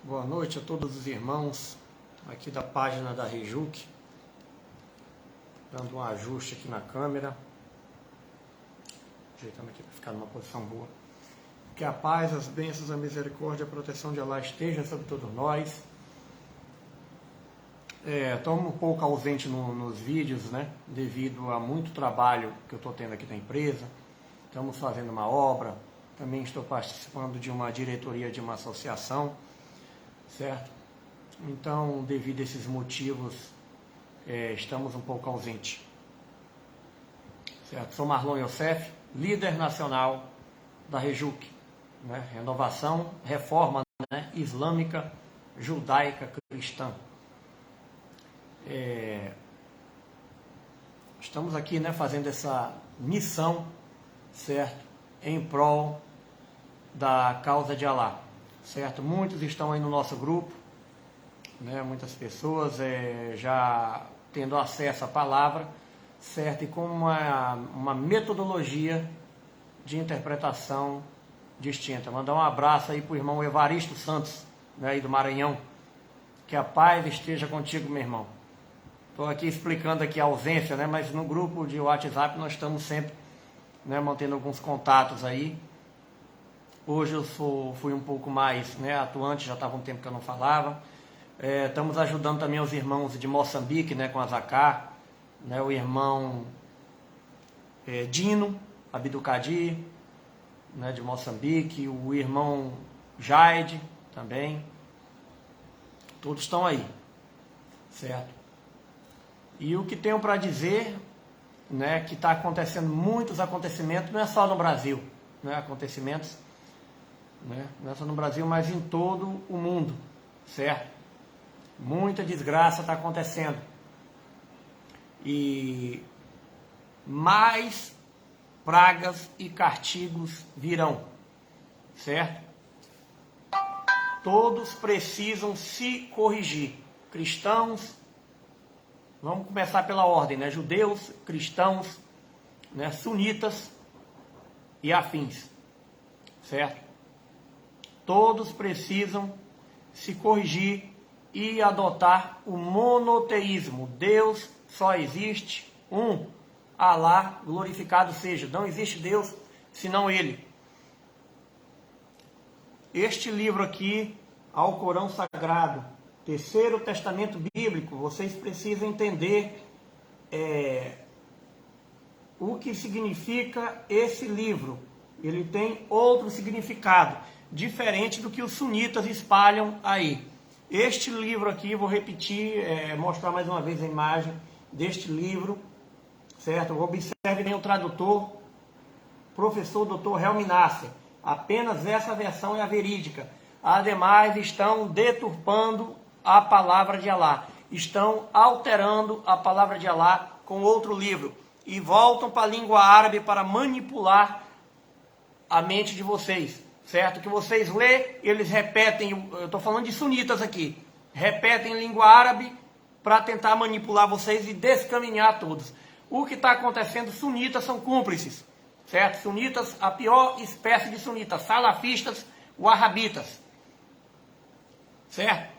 Boa noite a todos os irmãos aqui da página da Rejuc, dando um ajuste aqui na câmera, ajeitando aqui para ficar numa posição boa. Que a paz, as bênçãos, a misericórdia, a proteção de Allah estejam sobre todos nós. Estou um pouco ausente nos vídeos, né, devido a muito trabalho que eu estou tendo aqui na empresa. Estamos fazendo uma obra, também estou participando de uma diretoria de uma associação, certo? Então, devido a esses motivos, estamos um pouco ausentes, certo? Sou Marlon Youssef, líder nacional da Rejuc, né? Renovação, Reforma, né? Islâmica, Judaica, Cristã. Estamos aqui, né, fazendo essa missão, certo? Em prol da causa de Allah, certo? Muitos estão aí no nosso grupo, né? Muitas pessoas já tendo acesso à palavra, certo? E com uma metodologia de interpretação distinta. Mandar um abraço aí para o irmão Evaristo Santos, né, aí do Maranhão. Que a paz esteja contigo, meu irmão. Estou aqui explicando aqui a ausência, né? Mas no grupo de WhatsApp nós estamos sempre, né, mantendo alguns contatos aí. Hoje eu fui um pouco mais, né, atuante, já estava um tempo que eu não falava. Estamos ajudando também os irmãos de Moçambique, né, com a Zacá, né, o irmão Dino Abducadir, né, de Moçambique, o irmão Jaide também. Todos estão aí, certo? E o que tenho para dizer, né, que está acontecendo muitos acontecimentos, não é só no Brasil, né, acontecimentos, né, não é só no Brasil, mas em todo o mundo, certo? Muita desgraça está acontecendo. E mais pragas e castigos virão, certo? Todos precisam se corrigir. Cristãos, vamos começar pela ordem, né? Judeus, cristãos, né? Sunitas e afins, certo? Todos precisam se corrigir e adotar o monoteísmo. Deus só existe um. Allah, glorificado seja. Não existe Deus senão Ele. Este livro aqui, Alcorão Sagrado, Terceiro Testamento Bíblico, vocês precisam entender o que significa esse livro. Ele tem outro significado, diferente do que os sunitas espalham aí. Este livro aqui, vou repetir, mostrar mais uma vez a imagem deste livro, certo? Observe bem o tradutor, professor Dr. Helmi Nasser. Apenas essa versão é a verídica. Ademais, estão deturpando a palavra de Allah. Estão alterando a palavra de Allah com outro livro. E voltam para a língua árabe para manipular a mente de vocês. Certo? Que vocês lê, eles repetem, eu estou falando de sunitas aqui, repetem em língua árabe para tentar manipular vocês e descaminhar todos. O que está acontecendo, sunitas são cúmplices, certo? Sunitas, a pior espécie de sunitas, salafistas, wahhabitas, certo?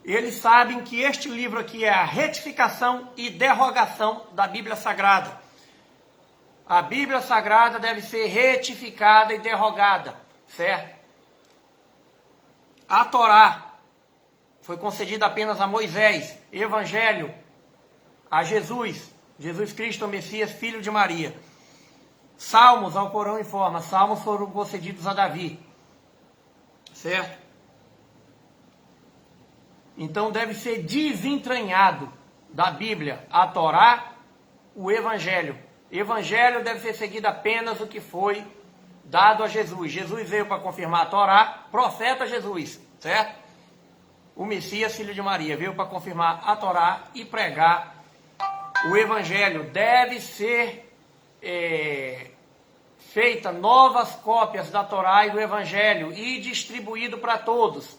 Eles sabem que este livro aqui é a retificação e derrogação da Bíblia Sagrada. A Bíblia Sagrada deve ser retificada e derrogada. Certo? A Torá foi concedida apenas a Moisés, Evangelho a Jesus Cristo, o Messias, filho de Maria. Salmos, ao Corão informa, salmos foram concedidos a Davi, certo? Então deve ser desentranhado da Bíblia a Torá, o Evangelho. Evangelho deve ser seguido apenas o que foi dado a Jesus. Jesus veio para confirmar a Torá, profeta Jesus, certo? O Messias, filho de Maria, veio para confirmar a Torá e pregar o Evangelho. Deve ser feita novas cópias da Torá e do Evangelho e distribuído para todos,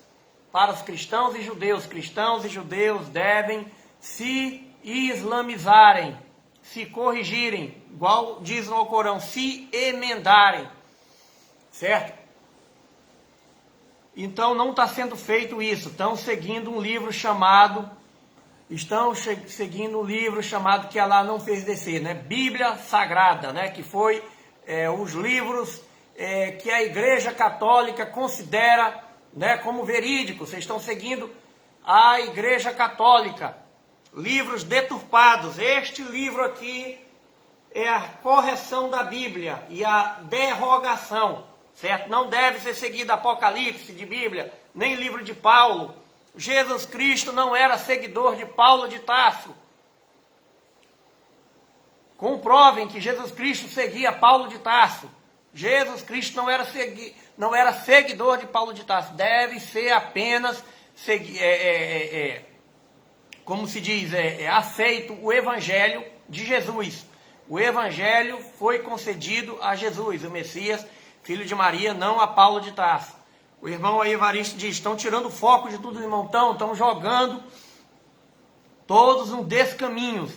para os cristãos e judeus. Cristãos e judeus devem se islamizarem, se corrigirem, igual diz no Alcorão, se emendarem. Certo? Então não está sendo feito isso. Estão seguindo um livro chamado que Alá não fez descer, né? Bíblia Sagrada, né? Que foi os livros que a Igreja Católica considera, né, como verídicos. Vocês estão seguindo a Igreja Católica. Livros deturpados. Este livro aqui é a correção da Bíblia e a derrogação, certo? Não deve ser seguido Apocalipse de Bíblia, nem livro de Paulo. Jesus Cristo não era seguidor de Paulo de Tarso. Comprovem que Jesus Cristo seguia Paulo de Tarso. Jesus Cristo não era seguidor de Paulo de Tarso. Deve ser apenas, como se diz, aceito o Evangelho de Jesus. O Evangelho foi concedido a Jesus, o Messias, filho de Maria, não a Paulo de Tarso. O irmão aí, Evaristo, diz: estão tirando o foco de tudo, irmão, estão jogando todos um descaminhos,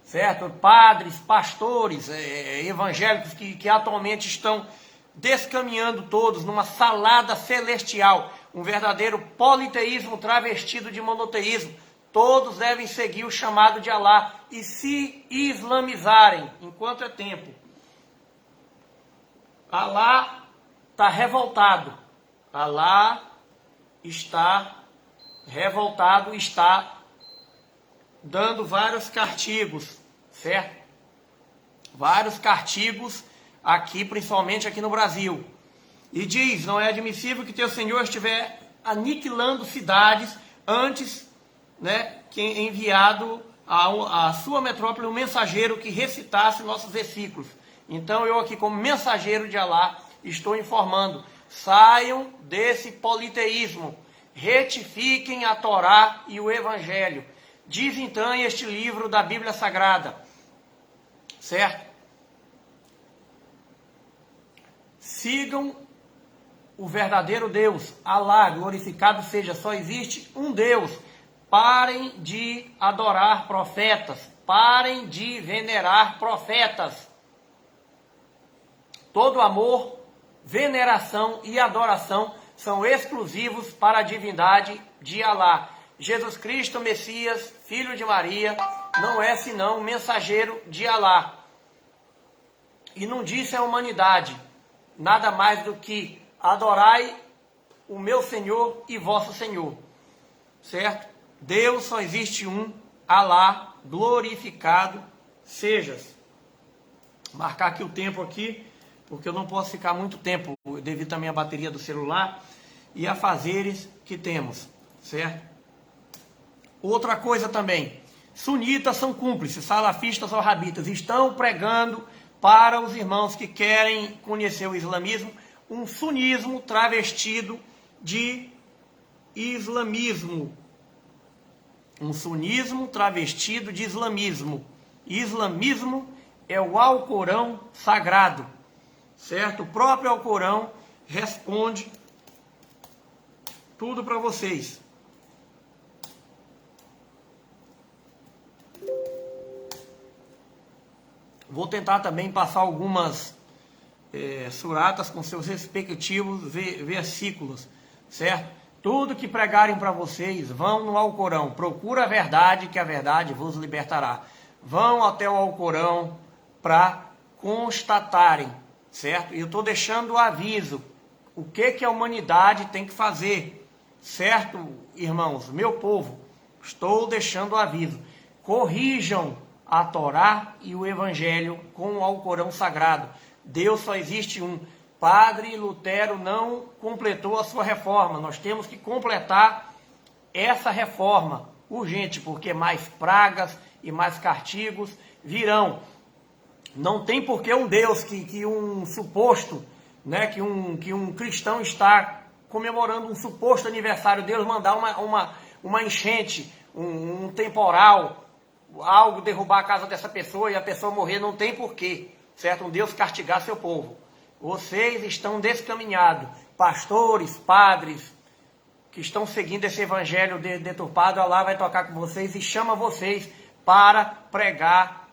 certo? Padres, pastores, evangélicos que atualmente estão descaminhando todos numa salada celestial, um verdadeiro politeísmo travestido de monoteísmo. Todos devem seguir o chamado de Alá e se islamizarem enquanto é tempo. Alá está revoltado. Alá está revoltado, está dando vários castigos, certo? Vários castigos aqui, principalmente aqui no Brasil. E diz: não é admissível que teu Senhor estiver aniquilando cidades antes, né, que enviado à sua metrópole um mensageiro que recitasse nossos versículos. Então eu aqui, como mensageiro de Alá, estou informando: saiam desse politeísmo, retifiquem a Torá e o Evangelho, desentanhem este livro da Bíblia Sagrada, certo? Sigam o verdadeiro Deus, Alá, glorificado seja. Só existe um Deus. Parem de adorar profetas, parem de venerar profetas. Todo amor, veneração e adoração são exclusivos para a divindade de Alá. Jesus Cristo, Messias, filho de Maria, não é senão um mensageiro de Alá. E não disse à humanidade nada mais do que: adorai o meu Senhor e vosso Senhor, certo? Deus só existe um, Alá, glorificado sejas. Marcar aqui o tempo aqui, porque eu não posso ficar muito tempo, devido também à bateria do celular e a fazeres que temos, certo? Outra coisa também: sunitas são cúmplices, salafistas ou rabitas estão pregando para os irmãos que querem conhecer o islamismo um sunismo travestido de islamismo. Um sunismo travestido de islamismo. Islamismo é o Alcorão sagrado, certo? O próprio Alcorão responde tudo para vocês. Vou tentar também passar algumas suratas com seus respectivos versículos, certo? Tudo que pregarem para vocês, vão no Alcorão. Procura a verdade, que a verdade vos libertará. Vão até o Alcorão para constatarem, certo? E eu estou deixando o aviso. O que a humanidade tem que fazer, certo, irmãos? Meu povo, estou deixando o aviso. Corrijam a Torá e o Evangelho com o Alcorão sagrado. Deus só existe um. Padre Lutero não completou a sua reforma. Nós temos que completar essa reforma urgente, porque mais pragas e mais castigos virão. Não tem por que um Deus que um suposto, né, que um cristão está comemorando um suposto aniversário, Deus mandar uma enchente, um temporal, algo derrubar a casa dessa pessoa e a pessoa morrer. Não tem porquê, certo? Um Deus castigar seu povo. Vocês estão descaminhados, pastores, padres, que estão seguindo esse evangelho deturpado. Alá vai tocar com vocês e chama vocês para pregar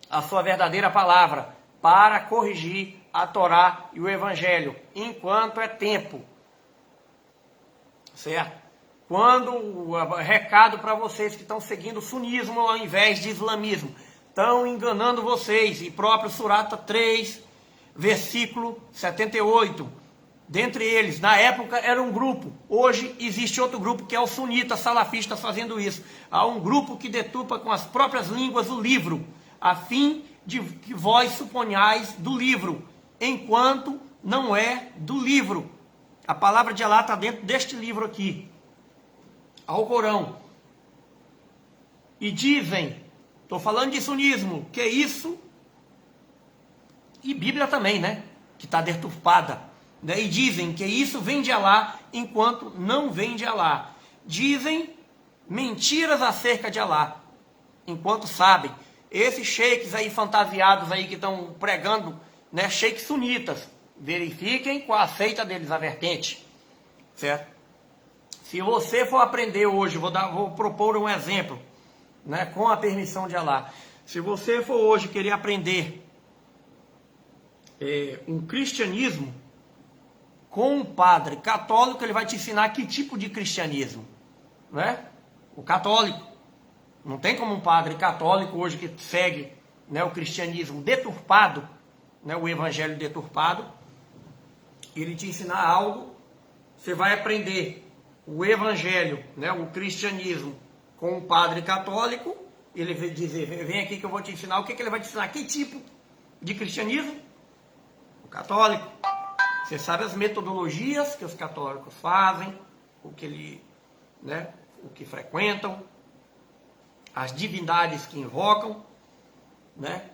a sua verdadeira palavra, para corrigir a Torá e o Evangelho, enquanto é tempo, certo? Quando, recado para vocês que estão seguindo o sunismo ao invés de islamismo, estão enganando vocês, e próprio Surata 3, versículo 78, dentre eles, na época era um grupo, hoje existe outro grupo que é o sunita, salafista fazendo isso. Há um grupo que deturpa com as próprias línguas o livro, a fim de que vós suponhais do livro, enquanto não é do livro. A palavra de Allah está dentro deste livro aqui, ao Corão. E dizem, estou falando de sunismo, que é isso, e Bíblia também, né? Que está deturpada. Né? E dizem que isso vem de Allah, enquanto não vem de Allah. Dizem mentiras acerca de Allah, enquanto sabem. Esses sheiks aí fantasiados aí que estão pregando, né? Sheiks sunitas, verifiquem com a seita deles, a vertente, certo? Se você for aprender hoje, vou propor um exemplo, né, com a permissão de Allah. Se você for hoje querer aprender um cristianismo com um padre católico, ele vai te ensinar que tipo de cristianismo, né? O católico. Não tem como um padre católico hoje que segue, né, o cristianismo deturpado, né, o evangelho deturpado, ele te ensinar algo, você vai aprender o evangelho, né, o cristianismo com um padre católico, ele vai dizer, vem aqui que eu vou te ensinar. O que ele vai te ensinar? Que tipo de cristianismo? O católico. Você sabe as metodologias que os católicos fazem, o que frequentam, as divindades que invocam, né?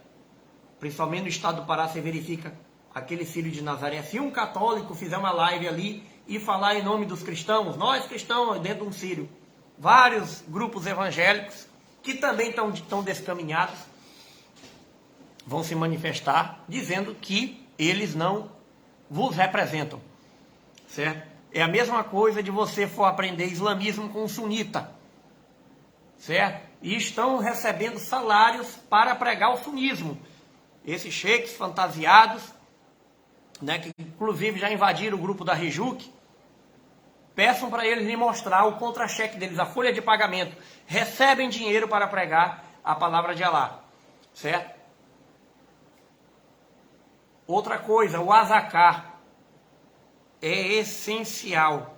Principalmente no estado do Pará, você verifica aquele filho de Nazaré. Se um católico fizer uma live ali e falar em nome dos cristãos, nós cristãos, dentro de um sírio, vários grupos evangélicos que também estão descaminhados, vão se manifestar dizendo que eles não vos representam, certo? É a mesma coisa de você for aprender islamismo com um sunita, certo? E estão recebendo salários para pregar o sunismo. Esses sheiks fantasiados, né, que inclusive já invadiram o grupo da Rejuc, peçam para eles lhe mostrar o contra-cheque deles, a folha de pagamento. Recebem dinheiro para pregar a palavra de Allah, certo? Outra coisa, o azaká é essencial,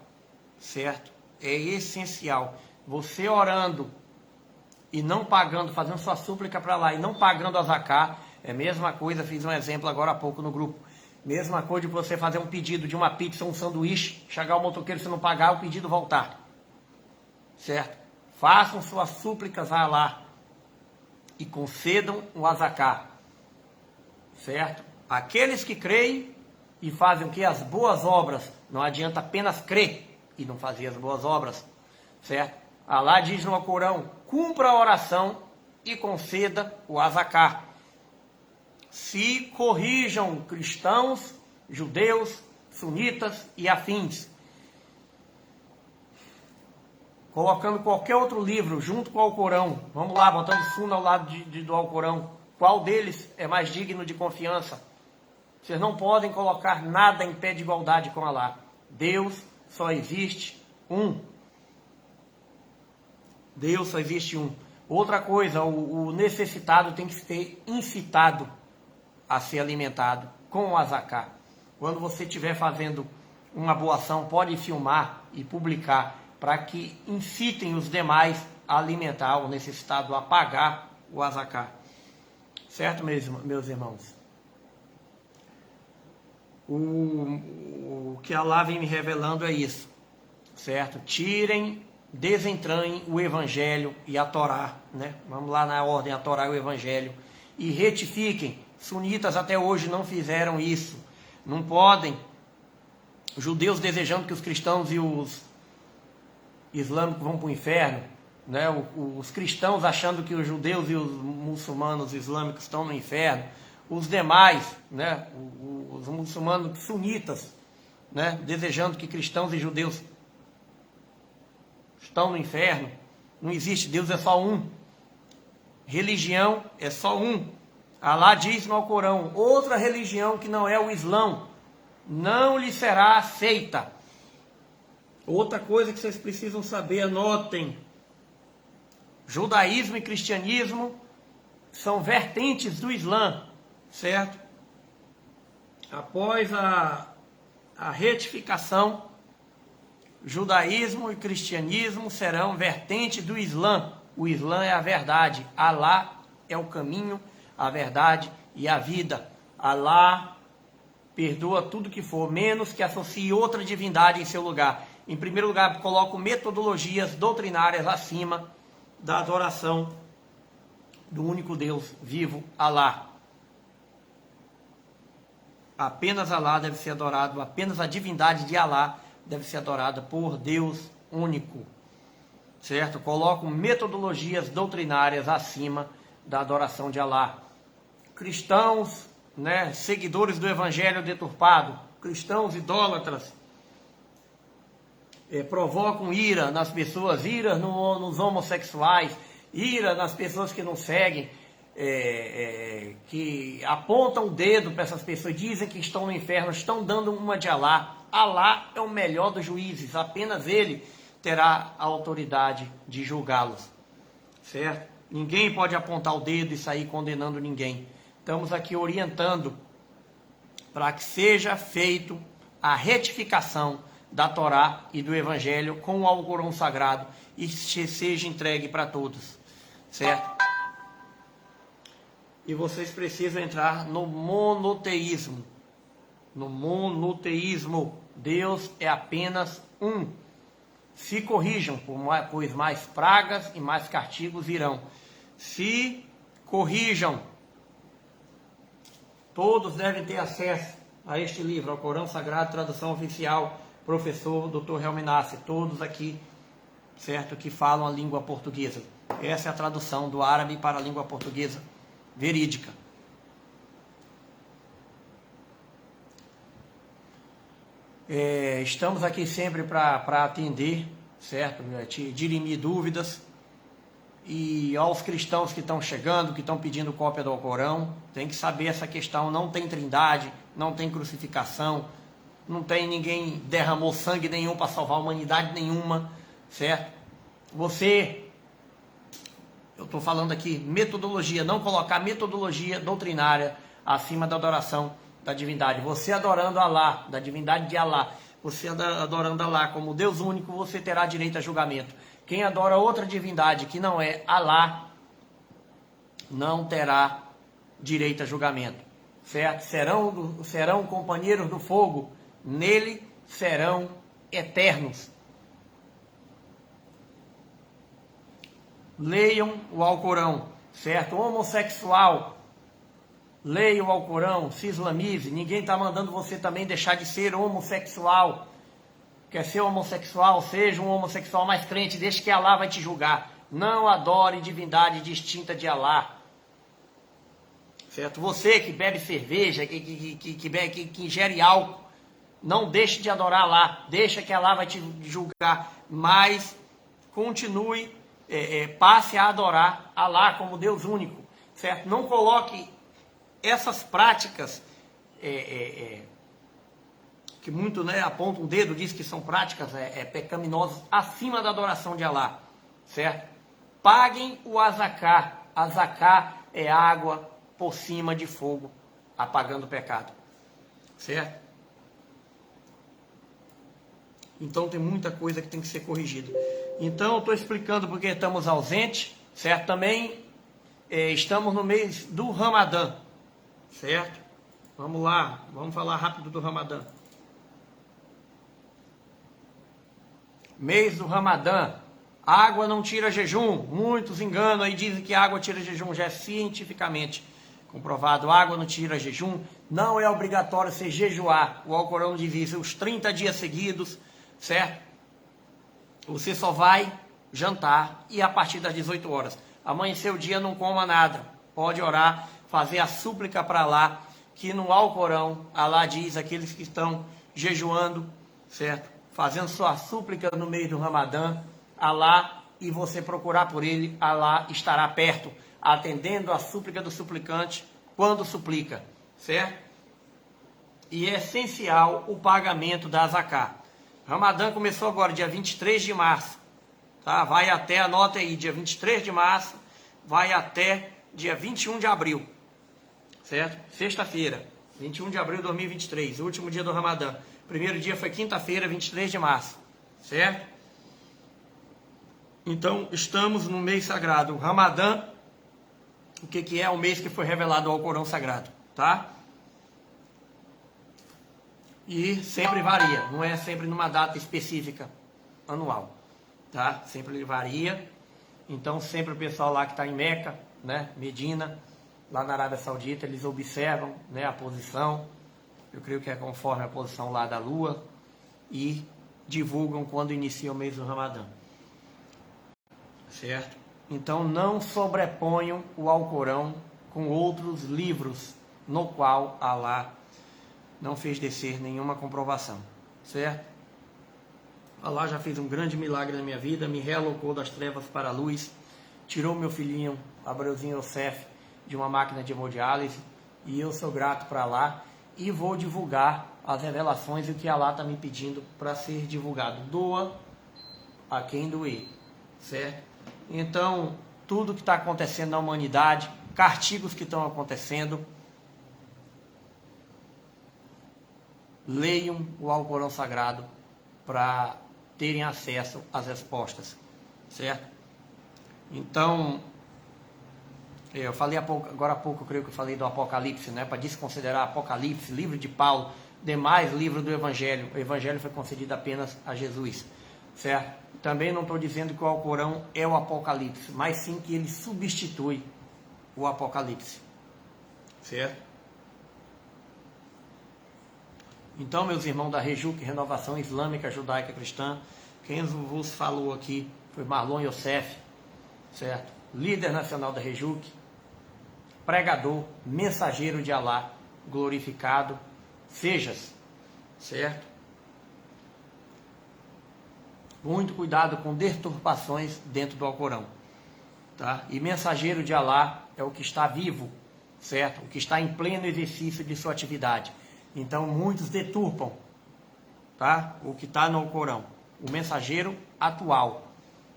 certo? É essencial. Você orando e não pagando, fazendo sua súplica para lá e não pagando azaká, é a mesma coisa, fiz um exemplo agora há pouco no grupo. Mesma coisa de você fazer um pedido de uma pizza, um sanduíche, chegar o motoqueiro, se não pagar, o pedido voltar. Certo? Façam suas súplicas a Allah e concedam o azaká. Certo? Aqueles que creem e fazem o que? As boas obras. Não adianta apenas crer e não fazer as boas obras. Certo? Allah diz no Alcorão, cumpra a oração e conceda o azaká. Se corrijam cristãos, judeus, sunitas e afins. Colocando qualquer outro livro junto com o Alcorão. Vamos lá, botando Sunna ao lado do Alcorão. Qual deles é mais digno de confiança? Vocês não podem colocar nada em pé de igualdade com Allah. Deus só existe um. Deus só existe um. Outra coisa, o necessitado tem que ser incitado a ser alimentado com o azaká. Quando você estiver fazendo uma boa ação, pode filmar e publicar para que incitem os demais a alimentar o necessitado, a pagar o azaká. Certo, meus irmãos? O que Allah vem me revelando é isso, certo? Desentranhem o Evangelho e a Torá, né? Vamos lá na ordem, a Torá e o Evangelho, e retifiquem. Sunitas até hoje não fizeram isso, não podem. Os judeus desejando que os cristãos e os islâmicos vão para o inferno, né? Os cristãos achando que os judeus e os muçulmanos islâmicos estão no inferno, os demais, né? Os muçulmanos sunitas, né? Desejando que cristãos e judeus estão no inferno. Não existe, Deus é só um, religião é só um. Allah diz no Alcorão, outra religião que não é o Islão não lhe será aceita. Outra coisa que vocês precisam saber, anotem. Judaísmo e cristianismo são vertentes do Islã, certo? Após a retificação, judaísmo e cristianismo serão vertentes do Islã. O Islã é a verdade. Alá é o caminho, a verdade e a vida. Alá perdoa tudo que for, menos que associe outra divindade em seu lugar. Em primeiro lugar, coloco metodologias doutrinárias acima da adoração do único Deus vivo, Alá. Apenas Alá deve ser adorado, apenas a divindade de Alá deve ser adorada por Deus único, certo? Coloco metodologias doutrinárias acima da adoração de Alá. Cristãos, né, seguidores do evangelho deturpado, cristãos idólatras, provocam ira nas pessoas, ira nos homossexuais, ira nas pessoas que não seguem, que apontam o dedo para essas pessoas, dizem que estão no inferno, estão dando uma de Alá. Alá é o melhor dos juízes, apenas Ele terá a autoridade de julgá-los, certo? Ninguém pode apontar o dedo e sair condenando ninguém. Estamos aqui orientando para que seja feito a retificação da Torá e do Evangelho com o Alcorão Sagrado e seja entregue para todos, certo? E vocês precisam entrar no monoteísmo. No monoteísmo, Deus é apenas um. Se corrijam, pois mais pragas e mais castigos virão. Se corrijam. Todos devem ter acesso a este livro, ao Corão Sagrado, tradução oficial, professor Dr. Helminassi, todos aqui, certo, que falam a língua portuguesa. Essa é a tradução do árabe para a língua portuguesa verídica. Estamos aqui sempre para atender, certo, te dirimir dúvidas. E aos cristãos que estão chegando, que estão pedindo cópia do Alcorão, tem que saber essa questão. Não tem trindade, não tem crucificação, não tem ninguém derramou sangue nenhum para salvar a humanidade nenhuma, certo? Eu estou falando aqui metodologia, não colocar metodologia doutrinária acima da adoração da divindade. Você adorando Alá, da divindade de Alá, você adorando Alá como Deus único, você terá direito a julgamento. Quem adora outra divindade que não é Alá, não terá direito a julgamento, certo? Serão companheiros do fogo, nele serão eternos. Leiam o Alcorão, certo? O homossexual, leia o Alcorão, se islamize. Ninguém está mandando você também deixar de ser homossexual. Quer ser homossexual? Seja um homossexual mais crente, deixe que Alá vai te julgar. Não adore divindade distinta de Alá, certo? Você que bebe cerveja, que ingere álcool, não deixe de adorar Alá, deixa que Alá vai te julgar, mas continue, passe a adorar Alá como Deus único, certo? Não coloque essas práticas que muito, né, apontam o dedo, diz que são práticas pecaminosas, acima da adoração de Alá, certo? Paguem o azaká. Azaká é água por cima de fogo, apagando o pecado, certo? Então tem muita coisa que tem que ser corrigida. Então eu estou explicando porque estamos ausentes, certo? Também estamos no mês do Ramadã, certo? Vamos lá, vamos falar rápido do Ramadã. Mês do Ramadã, água não tira jejum. Muitos enganam aí, dizem que água tira jejum. Já é cientificamente comprovado, água não tira jejum. Não é obrigatório você jejuar. O Alcorão diz isso, os 30 dias seguidos, certo? Você só vai jantar e a partir das 18 horas. Amanhecer o dia, não coma nada. Pode orar, fazer a súplica para Alá, que no Alcorão, Alá diz, aqueles que estão jejuando, certo? Fazendo sua súplica no meio do Ramadã, Alá, e você procurar por ele, Alá estará perto, atendendo a súplica do suplicante quando suplica, certo? E é essencial o pagamento da zaká, Ramadã começou agora, dia 23 de março. Tá? Vai até, anota aí, dia 23 de março, vai até dia 21 de abril. Certo? Sexta-feira, 21 de abril de 2023, último dia do Ramadã. Primeiro dia foi quinta-feira, 23 de março. Certo? Então, estamos no mês sagrado. O Ramadã, o que é o mês que foi revelado ao Alcorão Sagrado, tá? E sempre varia, não é sempre numa data específica anual, tá? Sempre ele varia. Então, sempre o pessoal lá que está em Meca, né, Medina, lá na Arábia Saudita, eles observam, né, a posição, eu creio que é conforme a posição lá da lua, e divulgam quando inicia o mês do Ramadã. Certo? Então não sobreponham o Alcorão com outros livros no qual Alá não fez descer nenhuma comprovação. Certo? Alá já fez um grande milagre na minha vida, me realocou das trevas para a luz, tirou meu filhinho, Abreuzinho Yosef, de uma máquina de hemodiálise, e eu sou grato para Alá e vou divulgar as revelações e o que Alá está me pedindo para ser divulgado. Doa a quem doer. Certo? Então, tudo que está acontecendo na humanidade, castigos que estão acontecendo, leiam o Alcorão Sagrado para terem acesso às respostas, certo? Então, eu falei agora há pouco, eu creio que eu falei do Apocalipse, né? Para desconsiderar Apocalipse, livro de Paulo, demais livros do Evangelho. O Evangelho foi concedido apenas a Jesus, certo? Também não estou dizendo que o Alcorão é o Apocalipse, mas sim que ele substitui o Apocalipse, certo? Então, meus irmãos da Rejuc, Renovação Islâmica Judaica Cristã, quem vos falou aqui foi Marlon Yosef, certo? Líder nacional da Rejuc, pregador, mensageiro de Alá, glorificado sejas, certo? Muito cuidado com deturpações dentro do Alcorão, tá? E mensageiro de Alá é o que está vivo, certo? O que está em pleno exercício de sua atividade. Então muitos deturpam, tá? O que está no Alcorão. O mensageiro atual,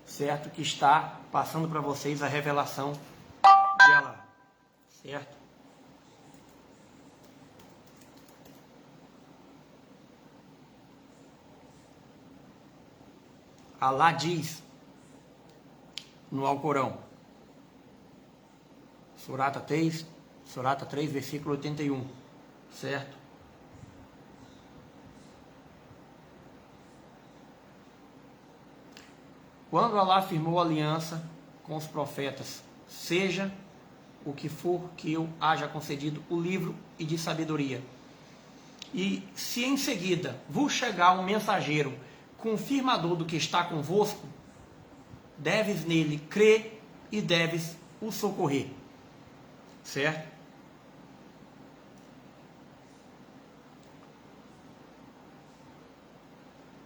certo? Que está passando para vocês a revelação de Alá, certo? Alá diz no Alcorão, Surata 3, versículo 81, certo? Quando Alá firmou aliança com os profetas, seja o que for que eu haja concedido o livro e de sabedoria. E se em seguida vos chegar um mensageiro confirmador do que está convosco, deves nele crer e deves o socorrer, certo?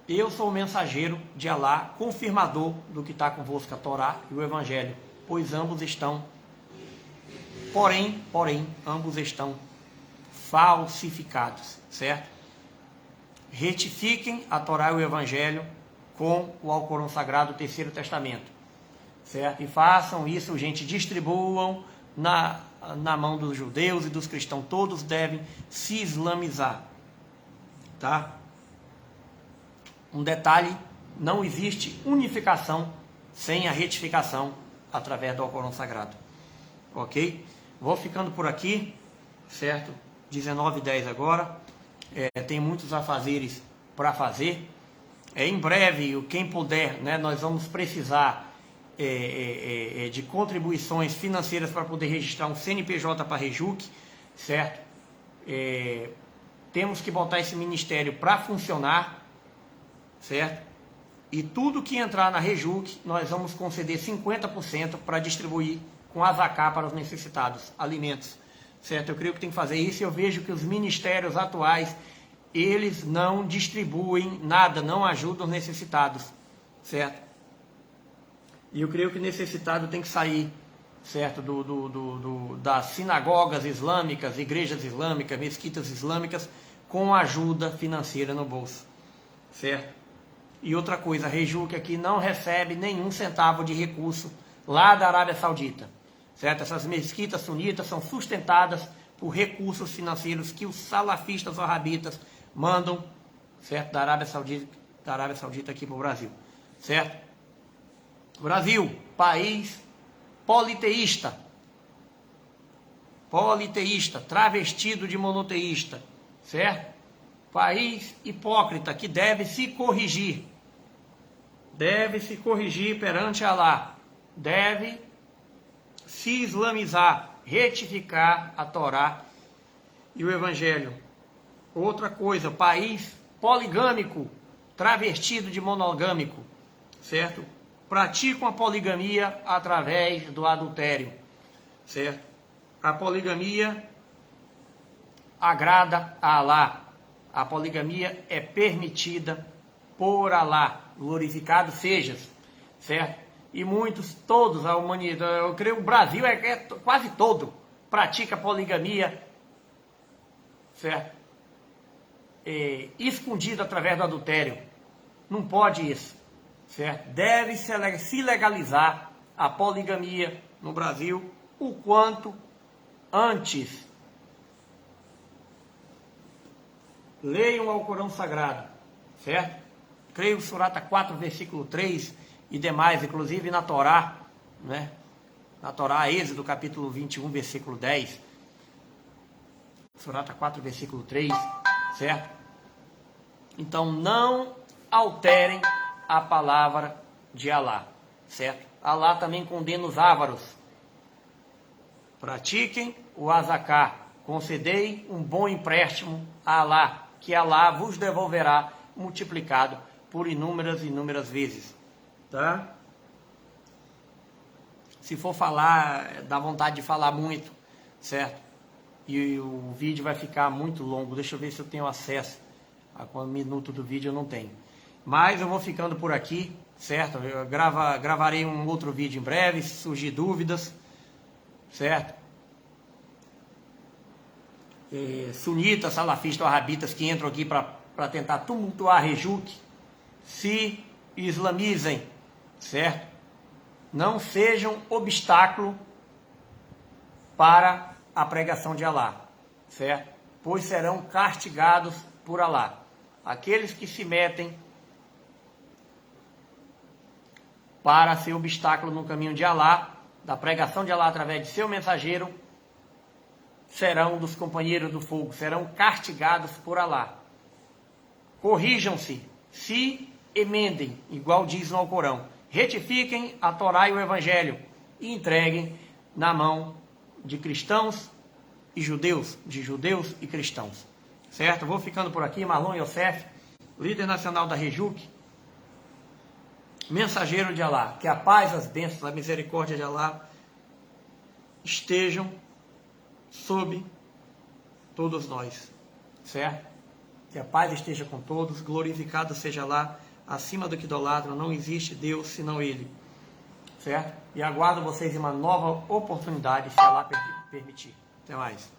Eu sou o mensageiro de Alá, confirmador do que está convosco, a Torá e o Evangelho, pois ambos estão, porém, ambos estão falsificados, certo? Retifiquem a Torá e o Evangelho com o Alcorão Sagrado, o Terceiro Testamento, certo? E façam isso, gente, distribuam na mão dos judeus e dos cristãos, todos devem se islamizar, tá? Um detalhe, não existe unificação sem a retificação através do Alcorão Sagrado, ok? Vou ficando por aqui, certo? 19h10 agora. Tem muitos afazeres para fazer. Em breve, quem puder, né, nós vamos precisar de contribuições financeiras para poder registrar um CNPJ para a Rejuc, certo? Temos que botar esse ministério para funcionar, certo? E tudo que entrar na Rejuc, nós vamos conceder 50% para distribuir com a Zaká para os necessitados, alimentos. Certo? Eu creio que tem que fazer isso e eu vejo que os ministérios atuais, eles não distribuem nada, não ajudam os necessitados, certo? E eu creio que o necessitado tem que sair, certo, das sinagogas islâmicas, igrejas islâmicas, mesquitas islâmicas, com ajuda financeira no bolso, certo? E outra coisa, a Rejuc aqui não recebe nenhum centavo de recurso lá da Arábia Saudita, certo? Essas mesquitas sunitas são sustentadas por recursos financeiros que os salafistas wahhabitas mandam, certo? Da Arábia Saudita aqui para o Brasil, certo? Brasil, país politeísta, travestido de monoteísta, certo? País hipócrita que deve se corrigir perante Alá, deve se islamizar, retificar a Torá e o Evangelho. Outra coisa, país poligâmico, travestido de monogâmico, certo? Praticam a poligamia através do adultério, certo? A poligamia agrada a Alá. A poligamia é permitida por Alá. Glorificado sejas, certo? E muitos, todos, a humanidade, eu creio que o Brasil quase todo pratica poligamia, certo? Escondido através do adultério. Não pode isso, certo? Deve se legalizar a poligamia no Brasil o quanto antes. Leiam o Alcorão Sagrado, certo? Creio Surata 4, versículo 3 e demais, inclusive na Torá, né? Na Torá, Êxodo, capítulo 21, versículo 10. Surata 4, versículo 3, certo? Então, não alterem a palavra de Alá, certo? Alá também condena os ávaros. Pratiquem o azaká, concedei um bom empréstimo a Alá, que Alá vos devolverá multiplicado por inúmeras vezes, tá? Se for falar, dá vontade de falar muito, certo? E o vídeo vai ficar muito longo. Deixa eu ver se eu tenho acesso a quanto minuto do vídeo. Eu não tenho. Mas eu vou ficando por aqui, certo? Eu gravarei um outro vídeo em breve, se surgir dúvidas, certo? Sunitas, salafistas, wahhabitas que entram aqui para tentar tumultuar a Rejuc, se islamizem, certo? Não sejam obstáculo para a pregação de Alá, certo? Pois serão castigados por Alá. Aqueles que se metem para ser obstáculo no caminho de Alá, da pregação de Alá através de seu mensageiro, serão dos companheiros do fogo, serão castigados por Alá. Corrijam-se, se emendem, igual diz no Alcorão. Retifiquem a Torá e o Evangelho e entreguem na mão de cristãos e judeus, de judeus e cristãos. Certo? Vou ficando por aqui. Marlon Youssef, líder nacional da Rejuc, mensageiro de Alá. Que a paz, as bênçãos, a misericórdia de Alá estejam sobre todos nós. Certo? Que a paz esteja com todos, glorificado seja Alá. Acima do que idolatram, não existe Deus senão Ele, certo? E aguardo vocês em uma nova oportunidade, se Alá permitir. Até mais.